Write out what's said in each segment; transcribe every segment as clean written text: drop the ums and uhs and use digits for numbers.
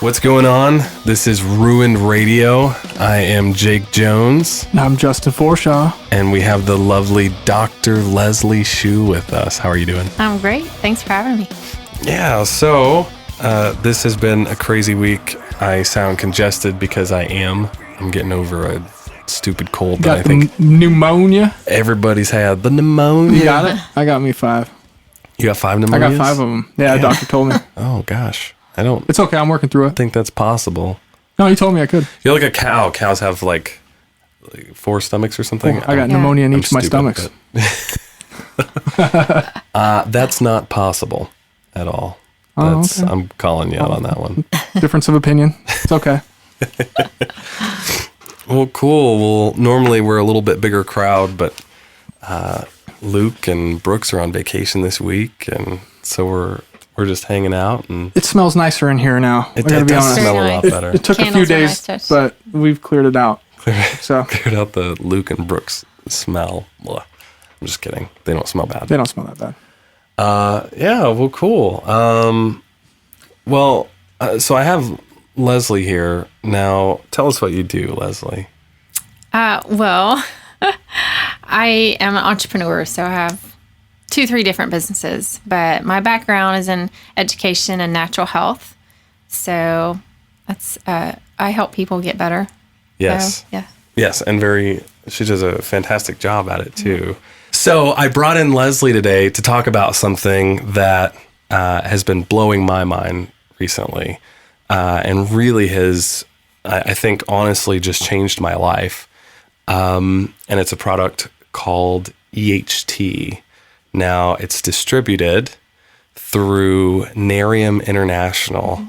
What's going on? This is Ruined Radio. I am Jake Jones. And I'm Justin Forshaw. And we have the lovely Dr. Leslie Shew with us. How are you doing? I'm great. Thanks for having me. Yeah, so this has been a crazy week. I sound congested because I'm getting over a stupid cold that I think pneumonia. Everybody's had the pneumonia. You got it? I got me 5. You got 5 pneumonias? I got 5 of them. Yeah, the doctor told me. Oh, gosh. It's okay. I'm working through it. think that's possible. No, he told me I could. You're like a cow. Cows have like 4 stomachs or something. I got pneumonia in each of my stomachs. That's not possible at all. Okay. I'm calling you out on that one. Difference of opinion. It's okay. Well, cool. Well, normally we're a little bit bigger crowd, but Luke and Brooks are on vacation this week, and so we're just hanging out. And it smells nicer in here now. It does smell a lot better. It took Candles a few days, but we've cleared it out. Cleared out the Luke and Brooks smell. Blah. I'm just kidding. They don't smell bad. They don't smell that bad. Yeah, well, cool. So I have Leslie here. Now, tell us what you do, Leslie. Well, I am an entrepreneur, so I have 2-3 different businesses, but my background is in education and natural health. So that's, I help people get better. Yes. So, yeah. Yes, and she does a fantastic job at it too. Mm-hmm. So I brought in Leslie today to talk about something that has been blowing my mind recently, and really has, I think, honestly, just changed my life. And it's a product called EHT. Now, it's distributed through Narium International,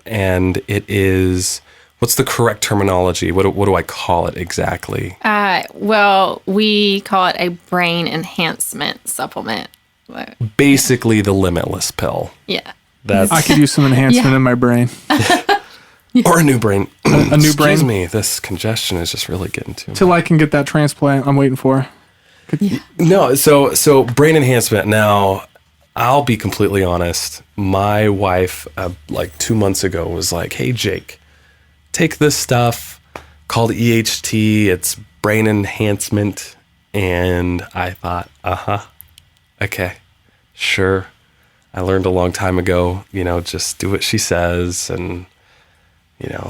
and it is... What's the correct terminology? What do I call it exactly? Well, we call it a brain enhancement supplement. Basically, the Limitless pill. Yeah. I could use some enhancement in my brain. Or a new brain. A new brain. Excuse me, this congestion is just really getting to me. Till I can get that transplant I'm waiting for. No, so brain enhancement. Now, I'll be completely honest. My wife, like 2 months ago, was like, "Hey, Jake, take this stuff called EHT. It's brain enhancement." And I thought, okay, sure. I learned a long time ago, just do what she says, and,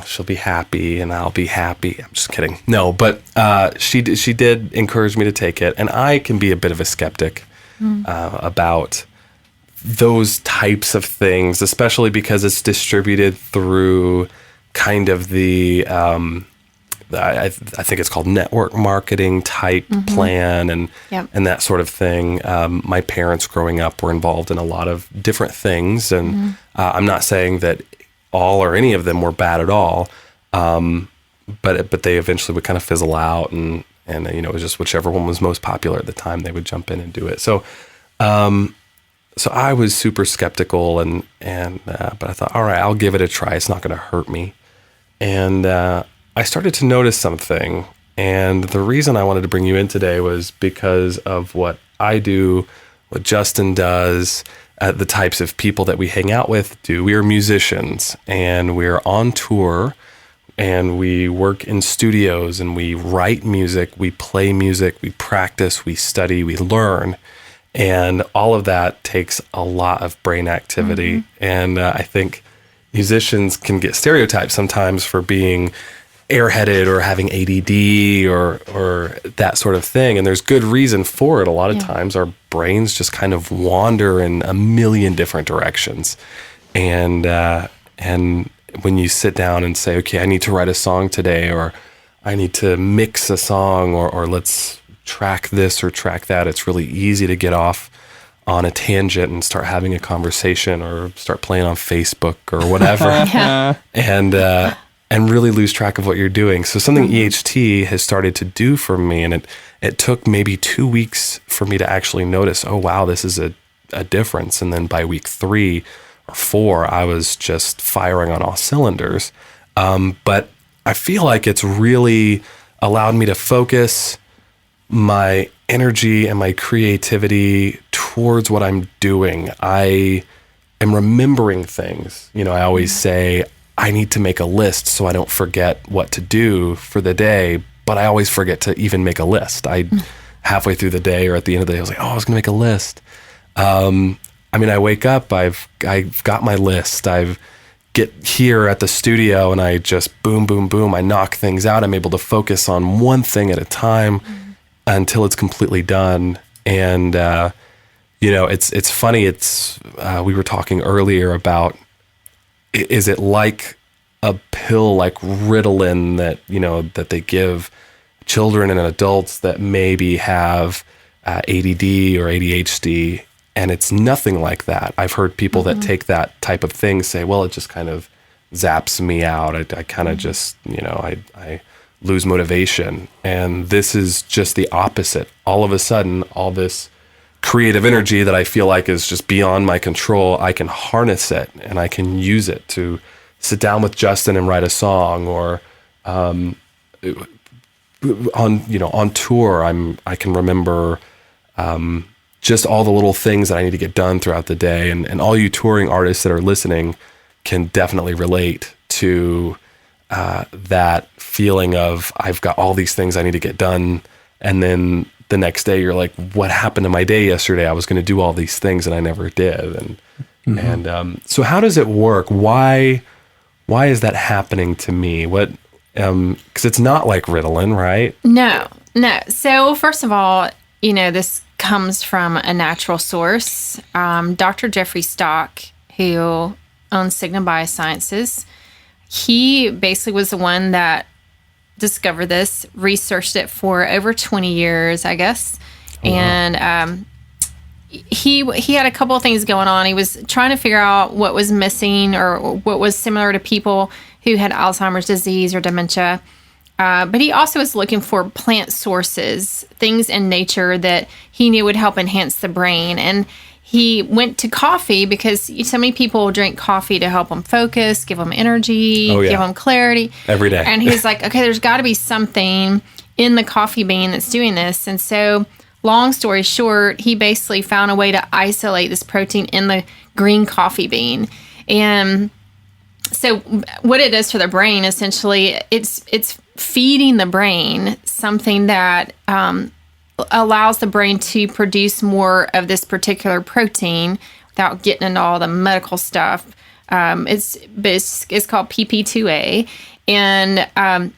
she'll be happy and I'll be happy. I'm just kidding. No, but she did encourage me to take it. And I can be a bit of a skeptic about those types of things, especially because it's distributed through kind of the, I think it's called network marketing type plan and that sort of thing. My parents growing up were involved in a lot of different things, and I'm not saying that all or any of them were bad at all, but they eventually would kind of fizzle out, and it was just whichever one was most popular at the time, they would jump in and do it. So I was super skeptical, but I thought, all right, I'll give it a try. It's not going to hurt me. And I started to notice something. And the reason I wanted to bring you in today was because of what I do, what Justin does, the types of people that we hang out with do. We are musicians, and we're on tour, and we work in studios, and we write music, we play music, we practice, we study, we learn. And all of that takes a lot of brain activity. And I think musicians can get stereotyped sometimes for being airheaded or having ADD or that sort of thing. And there's good reason for it. A lot of times our brains just kind of wander in a million different directions. And when you sit down and say, okay, I need to write a song today, or I need to mix a song, or let's track this or track that, it's really easy to get off on a tangent and start having a conversation or start playing on Facebook or whatever. And really lose track of what you're doing. So something EHT has started to do for me, and it took maybe 2 weeks for me to actually notice, oh, wow, this is a difference. And then by week 3 or 4, I was just firing on all cylinders. But I feel like it's really allowed me to focus my energy and my creativity towards what I'm doing. I am remembering things. I always say I need to make a list so I don't forget what to do for the day, but I always forget to even make a list. Halfway through the day or at the end of the day, I was like, I was going to make a list. I wake up, I've got my list. I get here at the studio and I just boom, boom, boom. I knock things out. I'm able to focus on one thing at a time until it's completely done. And, it's funny. We were talking earlier about, is it like a pill like Ritalin that they give children and adults that maybe have ADD or ADHD? And it's nothing like that. I've heard people that take that type of thing say, well, it just kind of zaps me out. I kind of just, I lose motivation. And this is just the opposite. All of a sudden, all this creative energy that I feel like is just beyond my control, I can harness it and I can use it to sit down with Justin and write a song, or on tour, I can remember just all the little things that I need to get done throughout the day. And all you touring artists that are listening can definitely relate to that feeling of, I've got all these things I need to get done. And then the next day you're like, what happened to my day yesterday? I was going to do all these things and I never did. And so how does it work? Why is that happening to me? Because it's not like Ritalin, right? No. So first of all, this comes from a natural source. Dr. Jeffrey Stock, who owns Signum Biosciences, he basically was the one that discovered this, researched it for over 20 years, I guess. Oh, and he had a couple of things going on. He was trying to figure out what was missing or what was similar to people who had Alzheimer's disease or dementia. But he also was looking for plant sources, things in nature that he knew would help enhance the brain. And he went to coffee because so many people drink coffee to help them focus, give them energy, give them clarity. Every day. And he's like, okay, there's got to be something in the coffee bean that's doing this. And so, long story short, he basically found a way to isolate this protein in the green coffee bean. And so what it does for the brain, essentially, it's feeding the brain something that allows the brain to produce more of this particular protein without getting into all the medical stuff. It's called PP2A. And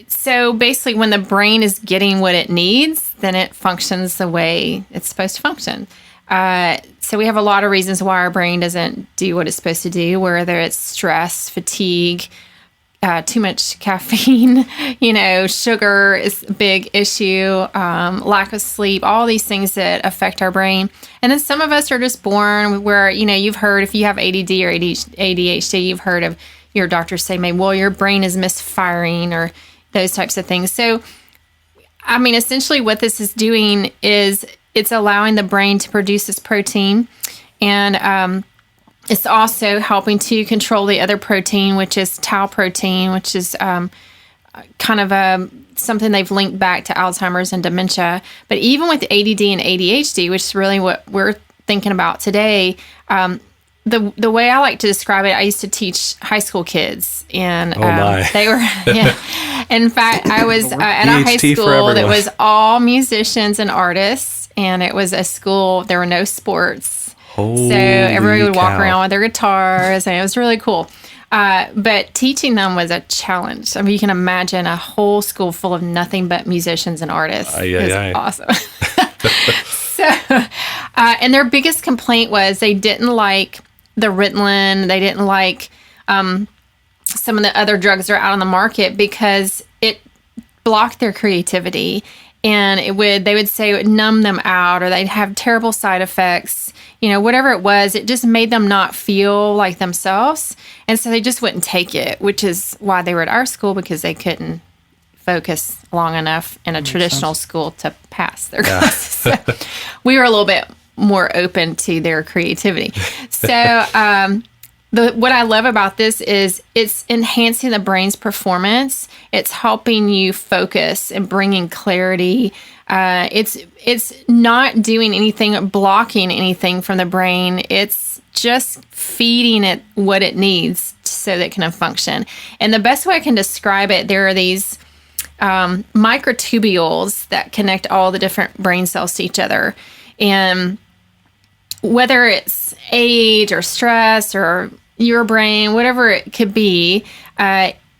so basically when the brain is getting what it needs, then it functions the way it's supposed to function. So we have a lot of reasons why our brain doesn't do what it's supposed to do, whether it's stress, fatigue, too much caffeine, sugar is a big issue, lack of sleep, all these things that affect our brain. And then some of us are just born where, you've heard, if you have ADD or ADHD, you've heard of your doctor say, maybe, well, your brain is misfiring or those types of things. So, essentially what this is doing is it's allowing the brain to produce this protein, and it's also helping to control the other protein, which is tau protein, which is kind of something they've linked back to Alzheimer's and dementia. But even with ADD and ADHD, which is really what we're thinking about today, the way I like to describe it, I used to teach high school kids, and they were, In fact, I was at a high school that was all musicians and artists, and it was a school, there were no sports. Holy so everybody would walk cow. around with their guitars, and it was really cool. But teaching them was a challenge. You can imagine a whole school full of nothing but musicians and artists. It was awesome. And their biggest complaint was they didn't like the Ritalin. They didn't like some of the other drugs that are out on the market because it blocked their creativity. And they would say it would numb them out, or they'd have terrible side effects. Whatever it was, it just made them not feel like themselves. And so they just wouldn't take it, which is why they were at our school, because they couldn't focus long enough in a traditional school to pass their classes. So we were a little bit more open to their creativity. So what I love about this is it's enhancing the brain's performance. It's helping you focus and bringing clarity. It's not doing anything, blocking anything from the brain. It's just feeding it what it needs so that it can function. And the best way I can describe it, there are these microtubules that connect all the different brain cells to each other. And whether it's age or stress or your brain, whatever it could be,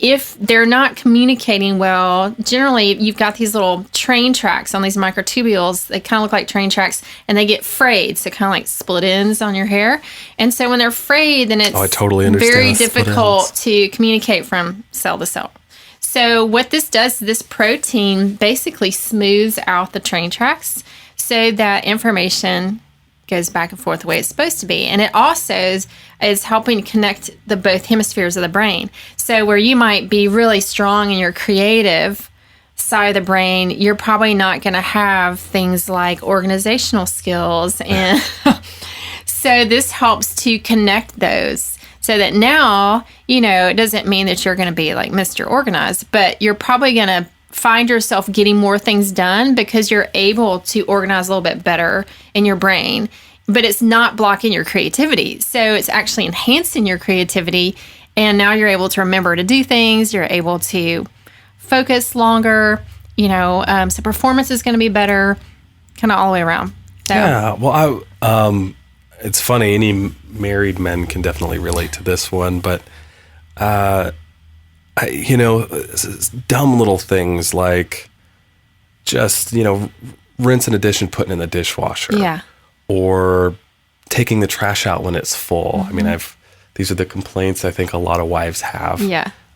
if they're not communicating well, generally you've got these little train tracks on these microtubules. They kind of look like train tracks, and they get frayed, so kind of like split ends on your hair. And so when they're frayed, then it's I totally understand very split difficult ends. to communicate from cell to cell. So what this does, this protein basically smooths out the train tracks so that information goes back and forth the way it's supposed to be. And it also is helping connect the both hemispheres of the brain. So where you might be really strong in your creative side of the brain, you're probably not going to have things like organizational skills. And so this helps to connect those so that now, it doesn't mean that you're going to be like Mr. Organized, but you're probably going to find yourself getting more things done because you're able to organize a little bit better in your brain, but it's not blocking your creativity. So it's actually enhancing your creativity. And now you're able to remember to do things. You're able to focus longer, so performance is going to be better, kind of all the way around. So, Yeah. Well, it's funny. Any married men can definitely relate to this one, but, dumb little things like just, rinse in a dish and putting it in the dishwasher. Yeah. Or taking the trash out when it's full. I mean, these are the complaints I think a lot of wives have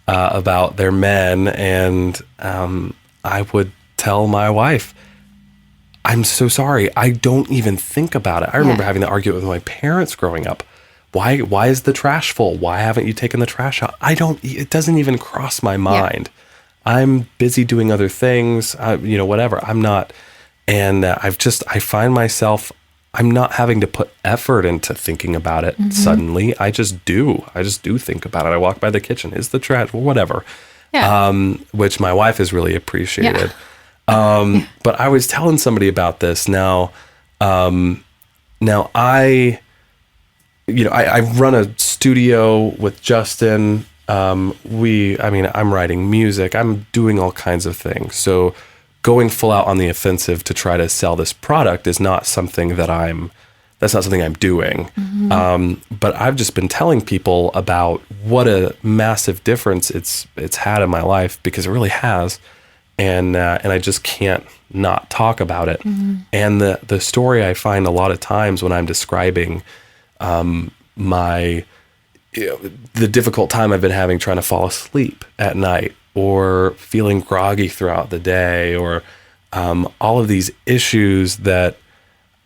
about their men. And I would tell my wife, I'm so sorry. I don't even think about it. I remember having to argue with my parents growing up. Why is the trash full? Why haven't you taken the trash out? It doesn't even cross my mind. I'm busy doing other things, whatever. I'm not. And I find myself, I'm not having to put effort into thinking about it suddenly. I just do think about it. I walk by the kitchen. Is the trash, whatever. Yeah. Which my wife has really appreciated. Yeah. But I was telling somebody about this now. I run a studio with Justin. I'm writing music. I'm doing all kinds of things. So going full out on the offensive to try to sell this product is not something that's not something I'm doing. But I've just been telling people about what a massive difference it's had in my life, because it really has. And I just can't not talk about it. And the story I find a lot of times when I'm describing the difficult time I've been having trying to fall asleep at night, or feeling groggy throughout the day, or all of these issues that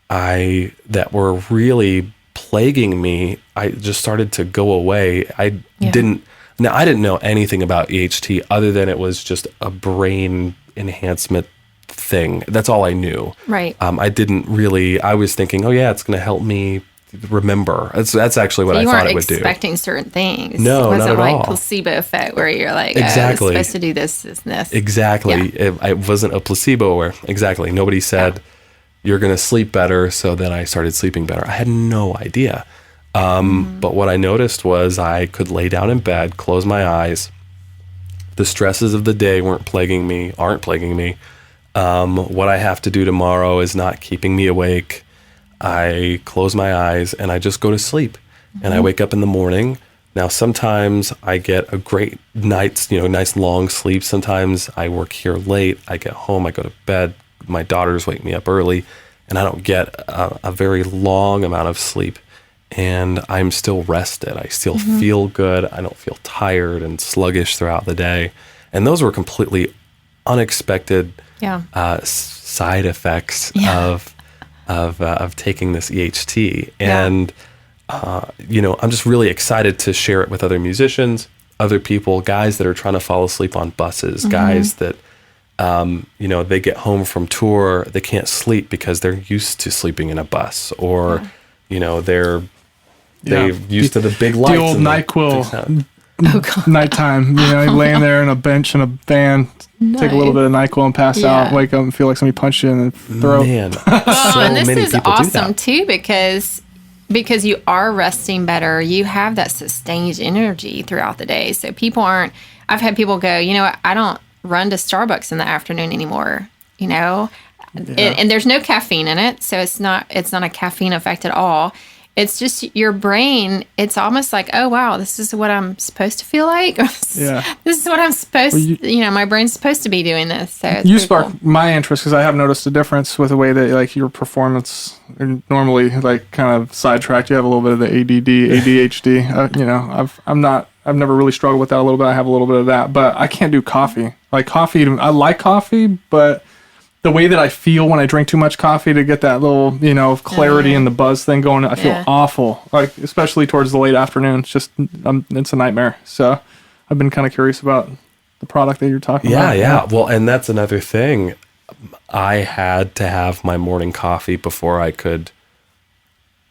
were really plaguing me, I just started to go away. I didn't know anything about EHT other than it was just a brain enhancement thing. That's all I knew. Right. I was thinking, oh yeah, it's going to help me remember. That's actually what I thought it would do. You weren't expecting certain things. No, it wasn't not at like all. Placebo effect where you're like, exactly. Oh, it's supposed to do this, this, and this. Exactly. Yeah. It wasn't a placebo where, exactly, nobody said, you're going to sleep better, so then I started sleeping better. I had no idea. But what I noticed was I could lay down in bed, close my eyes. The stresses of the day aren't plaguing me. What I have to do tomorrow is not keeping me awake. I close my eyes and I just go to sleep. And I wake up in the morning. Now, sometimes I get a great night's, nice long sleep. Sometimes I work here late. I get home, I go to bed. My daughters wake me up early, and I don't get a very long amount of sleep. And I'm still rested. I still feel good. I don't feel tired and sluggish throughout the day. And those were completely unexpected side effects of taking this EHT. And I'm just really excited to share it with other musicians, other people, guys that are trying to fall asleep on buses, guys that they get home from tour, they can't sleep because they're used to sleeping in a bus, or they're used to the big lights. The old NyQuil nighttime, laying there in a bench in a van, take a little bit of NyQuil and pass out, wake up and feel like somebody punched you in the throat. Man, And this many is people do awesome that. too, because because you are resting better, you have that sustained energy throughout the day. So I've had people go, I don't run to Starbucks in the afternoon anymore, and there's no caffeine in it. So it's not a caffeine effect at all. It's just your brain. It's almost like, oh, wow, this is what I'm supposed to feel like. Yeah. This is what I'm supposed my brain's supposed to be doing this. So you sparked my interest because I have noticed a difference with the way that like your performance normally like kind of sidetracked. You have a little bit of the ADD, ADHD. I've never really struggled with that a little bit. I have a little bit of that, but I can't do coffee. Like coffee, I like coffee, but the way that I feel when I drink too much coffee to get that little, clarity and the buzz thing going, I feel awful. Like, especially towards the late afternoon. It's just, it's a nightmare. So I've been kind of curious about the product that you're talking about. Yeah. Well, and that's another thing. I had to have my morning coffee before I could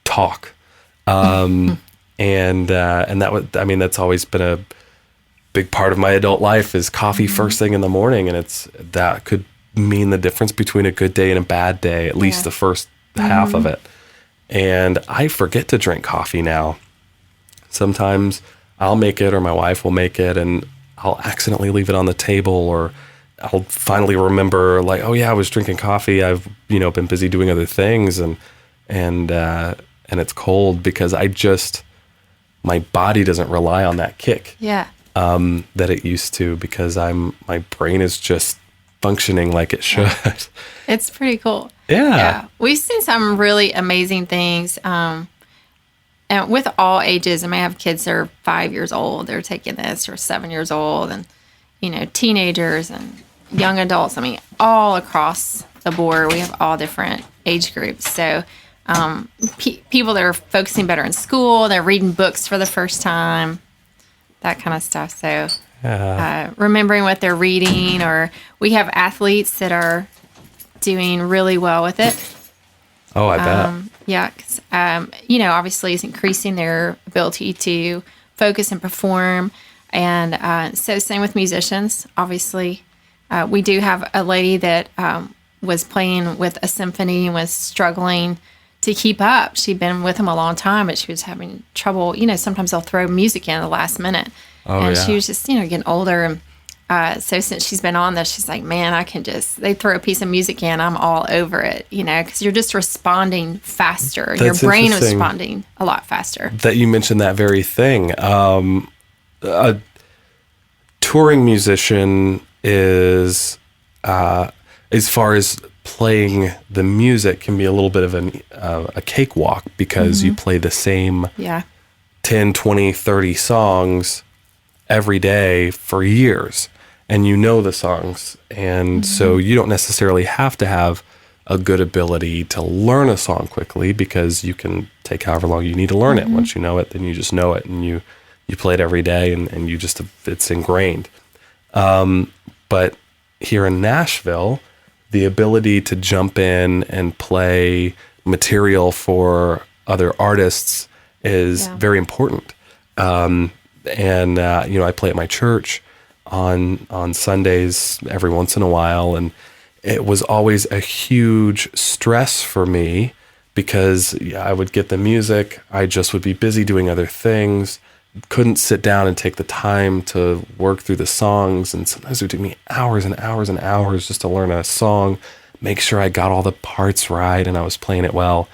talk. And that was, that's always been a big part of my adult life is coffee first thing in the morning. And that could mean the difference between a good day and a bad day, at least the first half of it. And I forget to drink coffee now. Sometimes I'll make it or my wife will make it and I'll accidentally leave it on the table, or I'll finally remember like, oh yeah, I was drinking coffee. I've, been busy doing other things and it's cold because my body doesn't rely on that kick. Yeah. That it used to, because my brain is just functioning like it should. It's pretty cool. Yeah. We've seen some really amazing things. And with all ages, I have kids that are 5 years old, they're taking this, or 7 years old, and, teenagers and young adults. All across the board, we have all different age groups. So people that are focusing better in school, they're reading books for the first time, that kind of stuff. So remembering what they're reading, or we have athletes that are doing really well with it. Oh, I bet. Yeah, because, obviously it's increasing their ability to focus and perform. And so same with musicians, obviously. We do have a lady that was playing with a symphony and was struggling to keep up. She'd been with them a long time, but she was having trouble. Sometimes they'll throw music in at the last minute. She was just, getting older. And so since she's been on this, she's like, man, they throw a piece of music in, I'm all over it, because you're just responding faster. Your brain is responding a lot faster. That you mentioned that very thing. A touring musician is, as far as playing the music, can be a little bit of a cakewalk because you play the same 10, 20, 30 songs every day for years, and the songs, and so you don't necessarily have to have a good ability to learn a song quickly, because you can take however long you need to learn it. Once you know it, then you just know it, and you play it every day, and you just, it's ingrained. But here in Nashville, the ability to jump in and play material for other artists is very important. I play at my church on Sundays every once in a while, and it was always a huge stress for me because I would get the music, I just would be busy doing other things, couldn't sit down and take the time to work through the songs, and sometimes it would take me hours and hours and hours just to learn a song, make sure I got all the parts right and I was playing it well.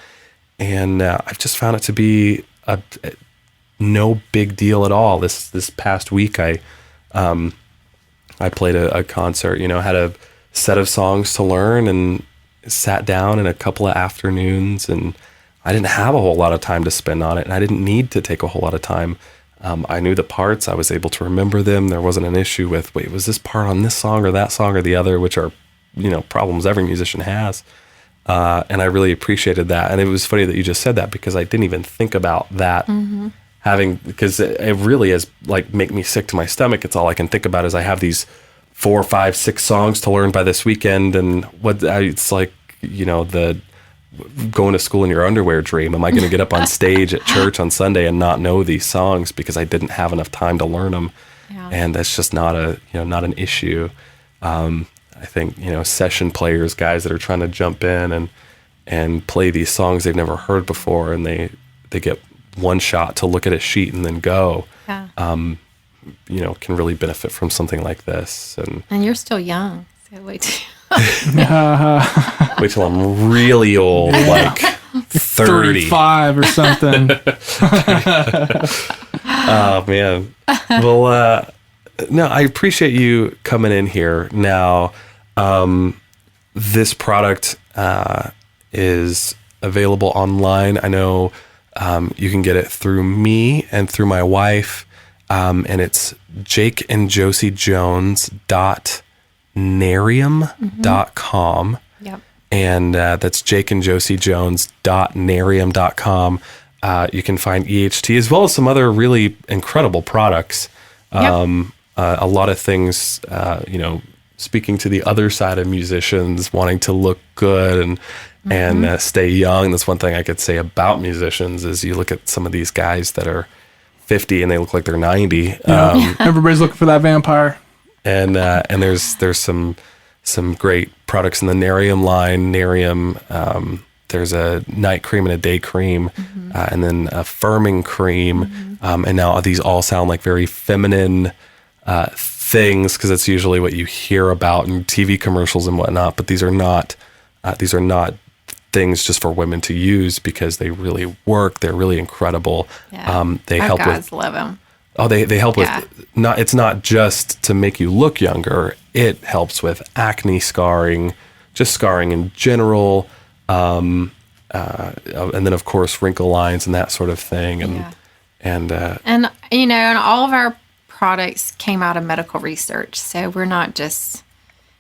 And I've just found it to be no big deal at all. This past week, I played a concert, had a set of songs to learn and sat down in a couple of afternoons, and I didn't have a whole lot of time to spend on it, and I didn't need to take a whole lot of time. I knew the parts, I was able to remember them. There wasn't an issue with, wait, was this part on this song or that song or the other, which are, problems every musician has. And I really appreciated that. And it was funny that you just said that, because I didn't even think about that because it really is like make me sick to my stomach. It's all I can think about is I have these 4, 5, 6 songs to learn by this weekend. And it's like, the going to school in your underwear dream. Am I going to get up on stage at church on Sunday and not know these songs because I didn't have enough time to learn them? Yeah. And that's just not not an issue. I think, session players, guys that are trying to jump in and play these songs they've never heard before, and get one shot to look at a sheet and then go, Yeah. Can really benefit from something like this. And you're still young, so wait till Wait till I'm really old, like 30. 35 or something. Oh man. Well, no, I appreciate you coming in here. Now, this product is available online. I know you can get it through me and through my wife, and it's jakeandjosiejones.narium.com. Yep. And that's jakeandjosiejones.narium.com. You can find EHT as well as some other really incredible products. Yep. A lot of things, speaking to the other side of musicians, wanting to look good and stay young. That's one thing I could say about musicians is you look at some of these guys that are 50 and they look like they're 90. Everybody's looking for that vampire. And there's some great products in the Narium line. Narium, there's a night cream and a day cream, and then a firming cream. And now these all sound like very feminine things because it's usually what you hear about in TV commercials and whatnot. But these are not things just for women to use because they really work. They're really incredible. Yeah. They Our help guys with. love them. Oh, they help Yeah. with it's not just to make you look younger. It helps with acne scarring, just scarring in general, and then of course wrinkle lines and that sort of thing. And all of our products came out of medical research, so we're not just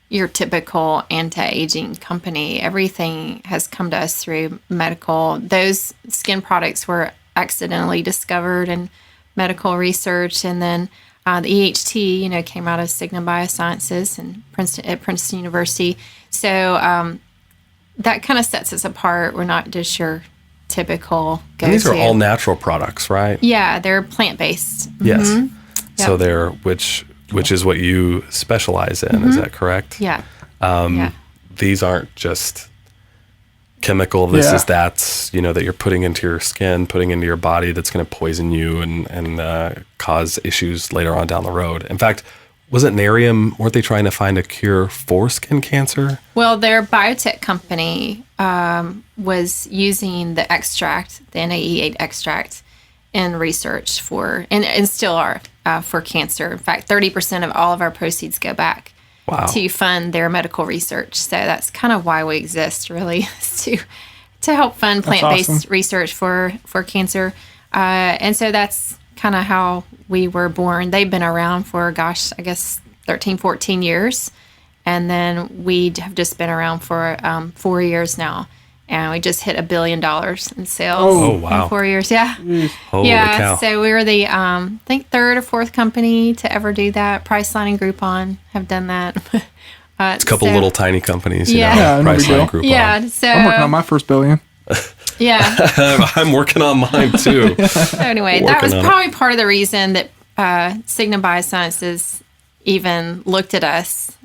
your typical anti-aging company. Everything has come to us through medical. Those skin products were accidentally discovered in medical research, and then the EHT, came out of Cigna Biosciences and Princeton University. So that kind of sets us apart. We're not just your typical go-to. these are all natural products, right? Yeah, they're plant-based. Yes. So Yep. they're which is what you specialize in. Is that correct? Yeah. These aren't just chemical. This Yeah. is that you're putting into your skin, putting into your body that's going to poison you and cause issues later on down the road. In fact, wasn't Narium, weren't they trying to find a cure for skin cancer? Well, their biotech company was using the extract, the NAE8 extract, in research and still are for cancer. In fact, 30% of all of our proceeds go back to fund their medical research. So that's kind of why we exist, really, is to help fund plant-based awesome. research for cancer. And so that's kind of how we were born. They've been around for, 13, 14 years. And then we have just been around for 4 years now. And we just hit $1 billion in sales Oh, wow. in 4 years. Yeah. Holy cow. So we were the, I think, third or fourth company to ever do that. Priceline and Groupon have done that. It's a couple little tiny companies, Yeah, no big deal. Priceline, Groupon. Yeah. So I'm working on my first billion. yeah. I'm working on mine too. So anyway, that Working was on it. probably part of the reason that Cigna Biosciences even looked at us,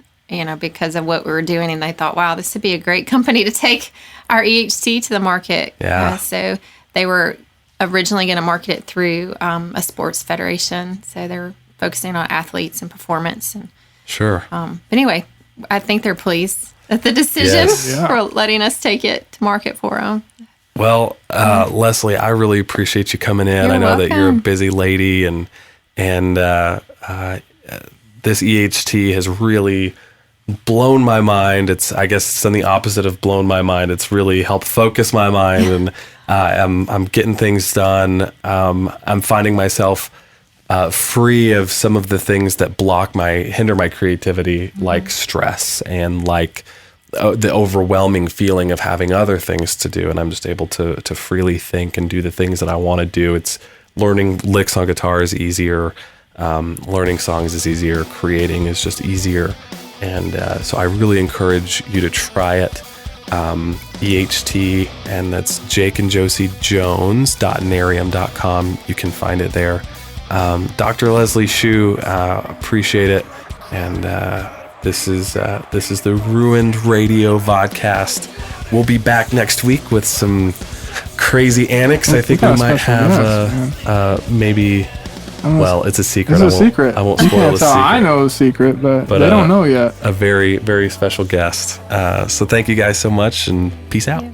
because of what we were doing, and they thought, wow, this would be a great company to take our EHT to the market. Yeah. So they were originally going to market it through a sports federation. So they were focusing on athletes and performance. And Sure. but anyway, I think they're pleased at the decision Yes. Yeah. for letting us take it to market for them. Well, Leslie, I really appreciate you coming in. You're I know that you're a welcome. busy lady, and this EHT has really blown my mind. I guess it's on the opposite of blown my mind. It's really helped focus my mind, and I'm getting things done. I'm finding myself free of some of the things that hinder my creativity, like stress and like the overwhelming feeling of having other things to do. And I'm just able to freely think and do the things that I want to do. It's learning licks on guitar is easier. Learning songs is easier. Creating is just easier. And so I really encourage you to try it. EHT, and that's jakeandjosiejones.narium.com. You can find it there. Dr. Leslie Shew, appreciate it. And this is the Ruined Radio Vodcast. We'll be back next week with some crazy annex, I think we got a might special have maybe. Well, it's a secret. It's a secret. I won't You spoil can't the tell. secret. I know the secret, but they don't know yet. A very, very special guest. So thank you guys so much, and peace out.